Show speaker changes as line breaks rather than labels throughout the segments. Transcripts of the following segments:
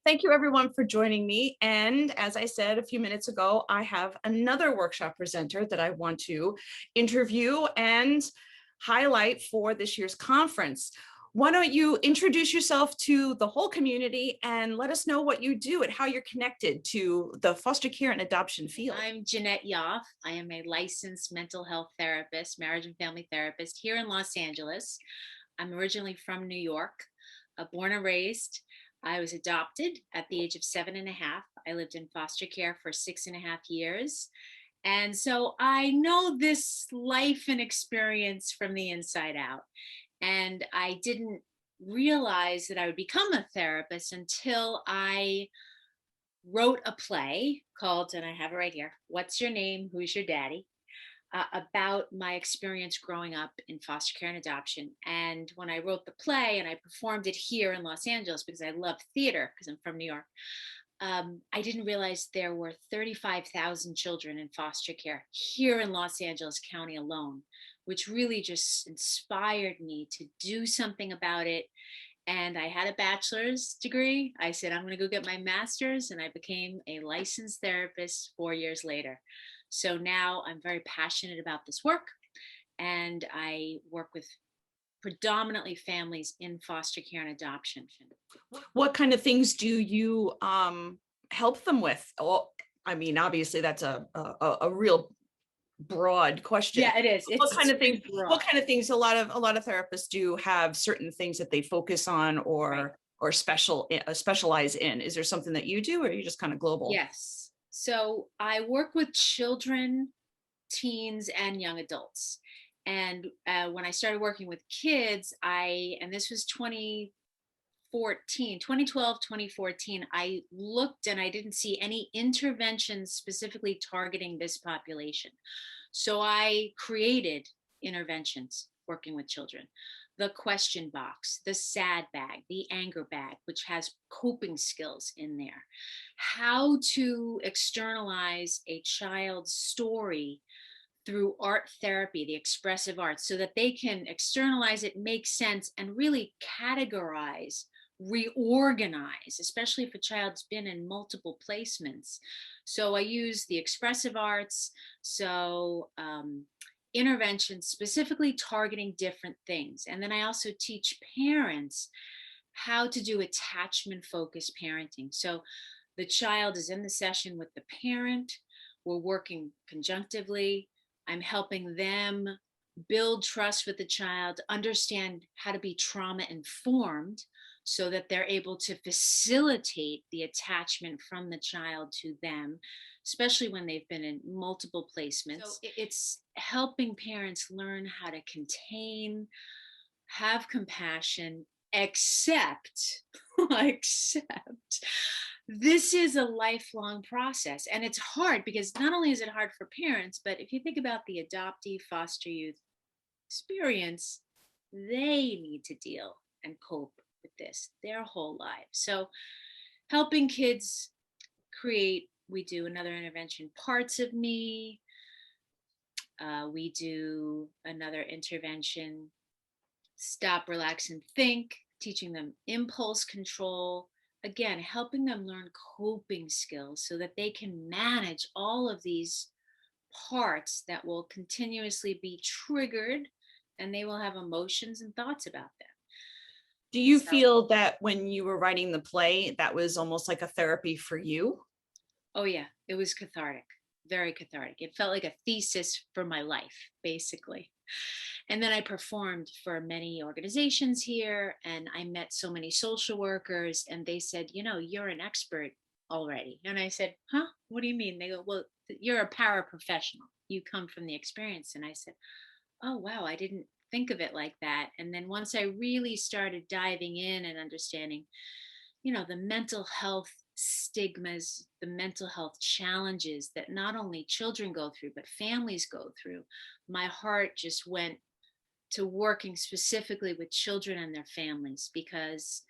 Thank you everyone for joining me. And as I said a few minutes ago, I have another workshop presenter that I want to interview and highlight for this year's conference. Why don't you introduce yourself to the whole community and let us know what you do and how you're connected to the foster care and adoption field.
I'm Jeannette Yoffe. I am a licensed mental health therapist, marriage and family therapist here in Los Angeles. I'm originally from New York, born and raised. I was adopted at the age of 7.5. I lived in foster care for 6.5 years. And so I know this life and experience from the inside out. And I didn't realize that I would become a therapist until I wrote a play called, and I have it right here, What's Your Name? Who's Your Daddy? About my experience growing up in foster care and adoption. And when I wrote the play and I performed it here in Los Angeles, because I love theater, because I'm from New York, I didn't realize there were 35,000 children in foster care here in Los Angeles County alone, which really just inspired me to do something about it. And I had a bachelor's degree. I said, I'm going to go get my master's, and I became a licensed therapist 4 years later. So now I'm very passionate about this work, and I work with predominantly families in foster care and adoption.
What kind of things do you help them with? Well, I mean, obviously that's a real broad question.
Yeah, it is.
What kind
It's
of things,
pretty broad.
what kind of things, a lot of therapists do have certain things that they focus on
Right.
or specialize in. Is there something that you do, or are you just kind of global?
Yes. So I work with children, teens, and young adults. And when I started working with kids, and this was 2012, 2014, I looked and I didn't see any interventions specifically targeting this population. So I created interventions working with children. The question box, the sad bag, the anger bag, which has coping skills in there. How to externalize a child's story through art therapy, the expressive arts, so that they can externalize it, make sense, and really categorize, reorganize, especially if a child's been in multiple placements. So I use the expressive arts, so interventions specifically targeting different things. And then I also teach parents how to do attachment focused parenting. So the child is in the session with the parent, we're working conjunctively. I'm helping them build trust with the child, understand how to be trauma informed so that they're able to facilitate the attachment from the child to them, especially when they've been in multiple placements. So it's helping parents learn how to contain, have compassion, accept, accept. This is a lifelong process. And it's hard because not only is it hard for parents, but if you think about the adoptee foster youth experience, they need to deal and cope with this their whole lives. So helping kids create, we do another intervention, parts of me. We do another intervention, stop, relax, and think, teaching them impulse control. Again, helping them learn coping skills so that they can manage all of these parts that will continuously be triggered, and they will have emotions and thoughts about them.
Do you
So,
feel that when you were writing the play, that was almost like a therapy for you?
oh, yeah, it was cathartic, very cathartic. It felt like a thesis for my life, basically. And then I performed for many organizations here, and I met so many social workers, and they said, you're an expert already. And I said, huh? What do you mean? They go, well, you're a paraprofessional. You come from the experience. And I said, oh, wow, I didn't think of it like that. And then once I really started diving in and understanding, the mental health stigmas, the mental health challenges that not only children go through, but families go through, my heart just went to working specifically with children and their families because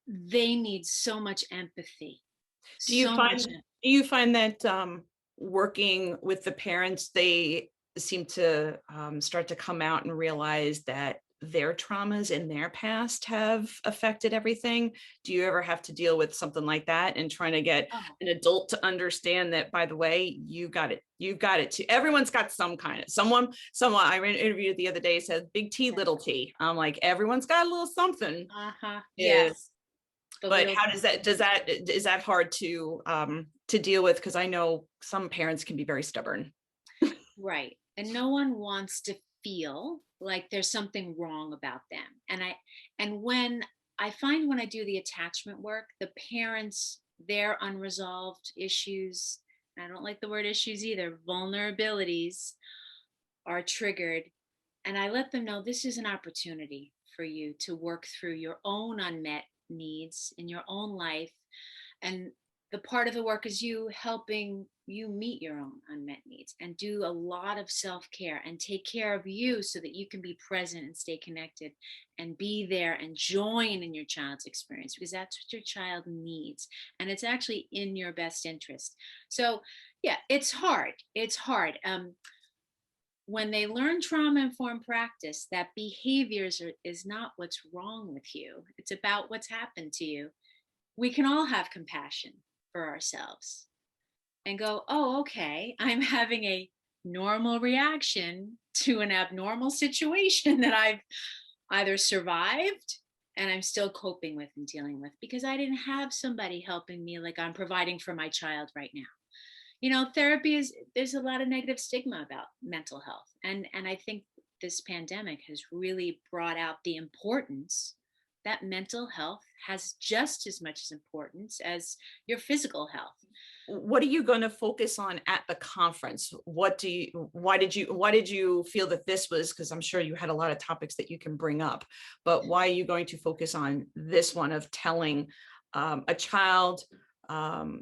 they need so much empathy,
Do you
so much.
find do you find that working with the parents, they seem to start to come out and realize that their traumas in their past have affected everything? Do you ever have to deal with something like that and trying to get
Oh,
an adult to understand that, by the way, you've got it too. Everyone's got some kind of someone I interviewed the other day said big T, little T. I'm like, everyone's got a little something.
uh-huh.
Yeah.
Yes. The
But
little
how is that hard to deal with? Because I know some parents can be very stubborn.
right. And no one wants to feel like there's something wrong about them. And when I find when I do the attachment work, the parents, their unresolved issues, I don't like the word issues either, vulnerabilities are triggered. And I let them know this is an opportunity for you to work through your own unmet needs in your own life. And the part of the work is you helping you meet your own unmet needs and do a lot of self care and take care of you so that you can be present and stay connected and be there and join in your child's experience because that's what your child needs. And it's actually in your best interest. So, yeah, it's hard. It's hard. When they learn trauma informed practice, that behaviors is not what's wrong with you, it's about what's happened to you. We can all have compassion for ourselves and go, oh, okay, I'm having a normal reaction to an abnormal situation that I've either survived and I'm still coping with and dealing with because I didn't have somebody helping me like I'm providing for my child right now. Therapy is there's a lot of negative stigma about mental health. And I think this pandemic has really brought out the importance that mental health has just as much as importance as your physical health.
What are you going to focus on at the conference? Why did you feel that this was, because I'm sure you had a lot of topics that you can bring up, but why are you going to focus on this one of telling a child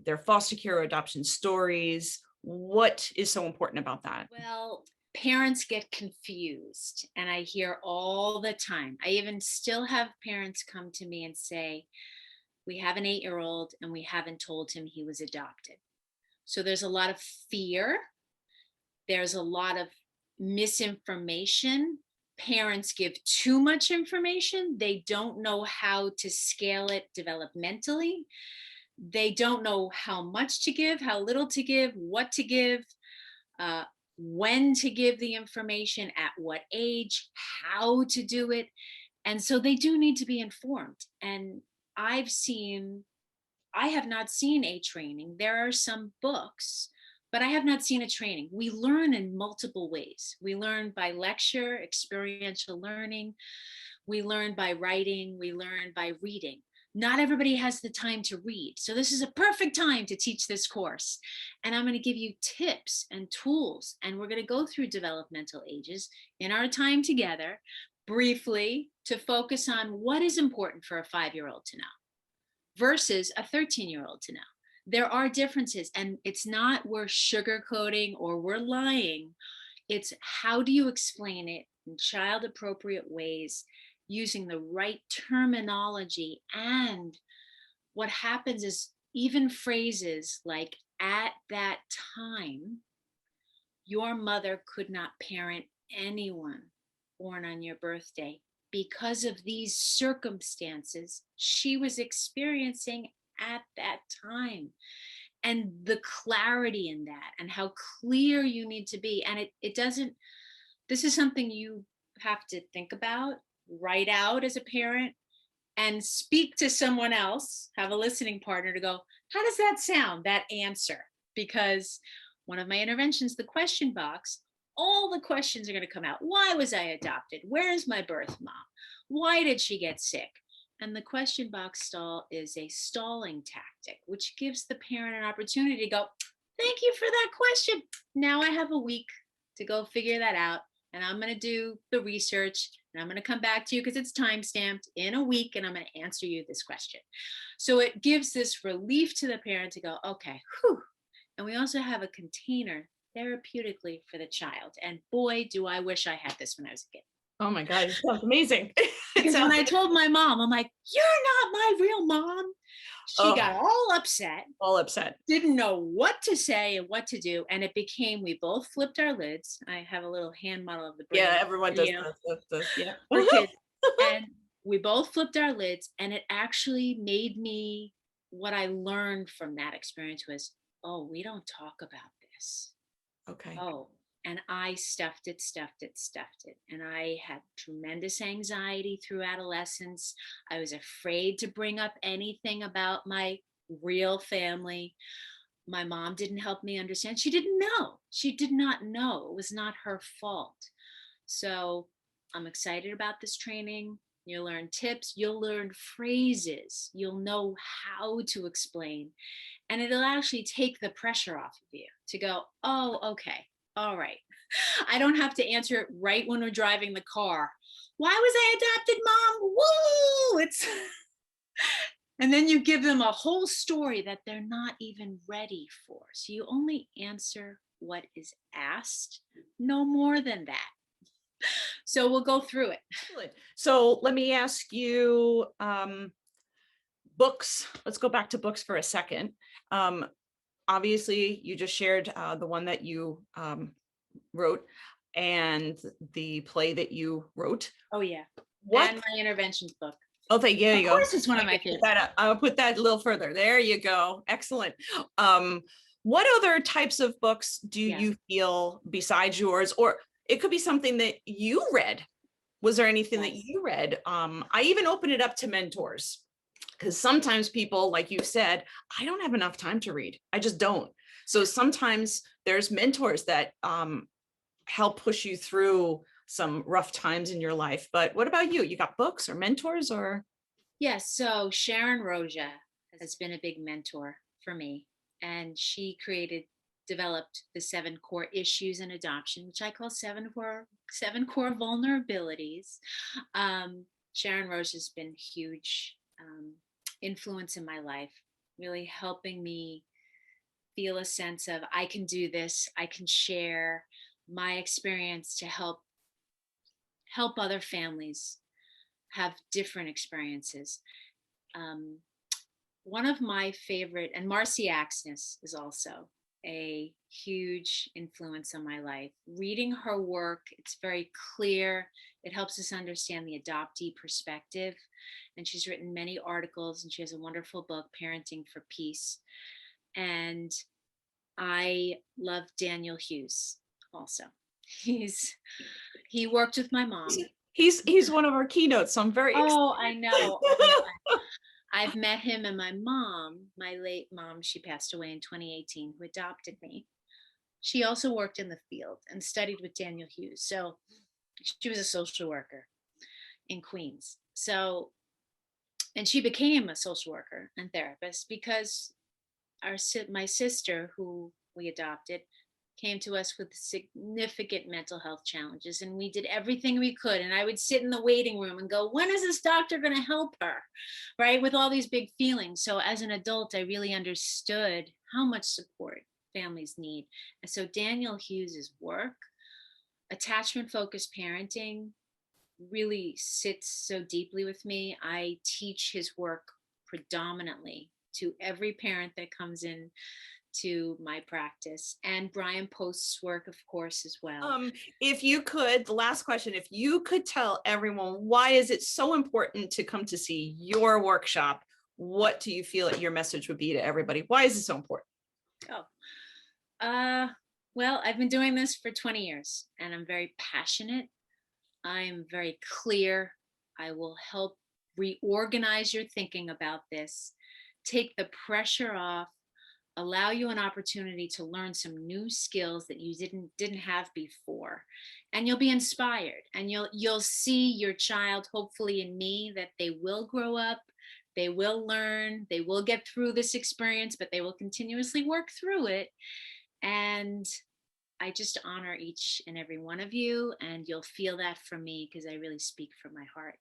their foster care or adoption stories? What is so important about that?
Well, parents get confused, and I hear all the time. I even still have parents come to me and say, we have an 8-year old and we haven't told him he was adopted. So there's a lot of fear, there's a lot of misinformation. Parents give too much information. They don't know how to scale it developmentally. They don't know how much to give, how little to give, what to give, uh, when to give the information, at what age, how to do it. And so they do need to be informed. And I've seen, I have not seen a training. There are some books, but I have not seen a training. We learn in multiple ways. We learn by lecture, experiential learning. We learn by writing. We learn by reading. Not everybody has the time to read. So this is a perfect time to teach this course. And I'm going to give you tips and tools. And we're going to go through developmental ages in our time together briefly to focus on what is important for a 5-year-old to know versus a 13-year-old to know. There are differences, and it's not we're sugarcoating or we're lying. It's how do you explain it in child appropriate ways using the right terminology. And what happens is even phrases like at that time, your mother could not parent anyone born on your birthday because of these circumstances she was experiencing at that time. And the clarity in that and how clear you need to be. And it doesn't, this is something you have to think about, write out as a parent, and speak to someone else, have a listening partner to go, how does that sound, that answer? Because one of my interventions, the question box, all the questions are going to come out. Why was I adopted? Where is my birth mom? Why did she get sick? And the question box stall is a stalling tactic, which gives the parent an opportunity to go, thank you for that question. Now I have a week to go figure that out. And I'm going to do the research and I'm going to come back to you because it's time stamped in a week and I'm going to answer you this question. So it gives this relief to the parent to go, okay, whew. And we also have a container therapeutically for the child. And boy, do I wish I had this when I was a kid.
Oh my God, it sounds amazing. It
Because when
sounds
I told my mom, I'm like, you're not my real mom. She
Oh,
got all upset,
all upset.
didn't know what to say and what to do. And it became, we both flipped our lids. I have a little hand model of the
Yeah,
brain
everyone does
video
yeah.
for kids. And we both flipped our lids. And it actually made me, what I learned from that experience was, oh, we don't talk about this.
Okay.
Oh, and I stuffed it, stuffed it, stuffed it. And I had tremendous anxiety through adolescence. I was afraid to bring up anything about my real family. My mom didn't help me understand. She didn't know. She did not know. It was not her fault. So I'm excited about this training. You'll learn tips, you'll learn phrases, you'll know how to explain, and it'll actually take the pressure off of you to go, oh, okay, all right. I don't have to answer it right when we're driving the car. Why was I adopted, mom? Woo! It's and then you give them a whole story that they're not even ready for. So you only answer what is asked, no more than that. So we'll go through it.
Excellent. So let me ask you, books. Let's go back to books for a second. Um, Obviously, you just shared the one that you wrote and the play that you wrote.
Oh, yeah.
What?
And my interventions book.
Okay, there
Of
you go.
course, it's one of my
Put
favorites.
that up. I'll put that a little further. There you go. Excellent. What other types of books do
Yeah.
you feel besides yours, or it could be something that you read? Was there anything that
Yes.
you read? I even open it up to mentors because sometimes people, like you said, I don't have enough time to read. I just don't. So sometimes there's mentors that help push you through some rough times in your life. But what about you? You got books or mentors or?
Yes. So Sharon Roja has been a big mentor for me. And she developed the 7 core issues in adoption, which I call seven core vulnerabilities. Sharon Roja has been huge influence in my life, really helping me feel a sense of I can do this, I can share my experience to help other families have different experiences. Um, One of my favorite, and Marcy Axness is also a huge influence on my life. Reading her work, it's very clear. It helps us understand the adoptee perspective. And she's written many articles, and she has a wonderful book, Parenting for Peace. And I love Daniel Hughes also. He worked with my mom.
He's one of our keynotes, so I'm very excited.
Oh, I know. I know. I've met him and my mom, my late mom, she passed away in 2018, who adopted me. She also worked in the field and studied with Daniel Hughes. So she was a social worker in Queens. So, and she became a social worker and therapist because my sister, who we adopted, came to us with significant mental health challenges, and we did everything we could. And I would sit in the waiting room and go, when is this doctor going to help her, right, with all these big feelings. So as an adult, I really understood how much support families need. And so Daniel Hughes's work, attachment focused parenting, really sits so deeply with me. I teach his work predominantly to every parent that comes in to my practice, and Brian Post's work, of course, as well.
If you could, the last question, if you could tell everyone, why is it so important to come to see your workshop? What do you feel that your message would be to everybody? Why is it so important?
Well, I've been doing this for 20 years and I'm very passionate. I'm very clear. I will help reorganize your thinking about this, take the pressure off, allow you an opportunity to learn some new skills that you didn't have before, and you'll be inspired, and you'll see your child, hopefully in me, that they will grow up, they will learn, they will get through this experience, but they will continuously work through it. And I just honor each and every one of you, and you'll feel that from me because I really speak from my heart.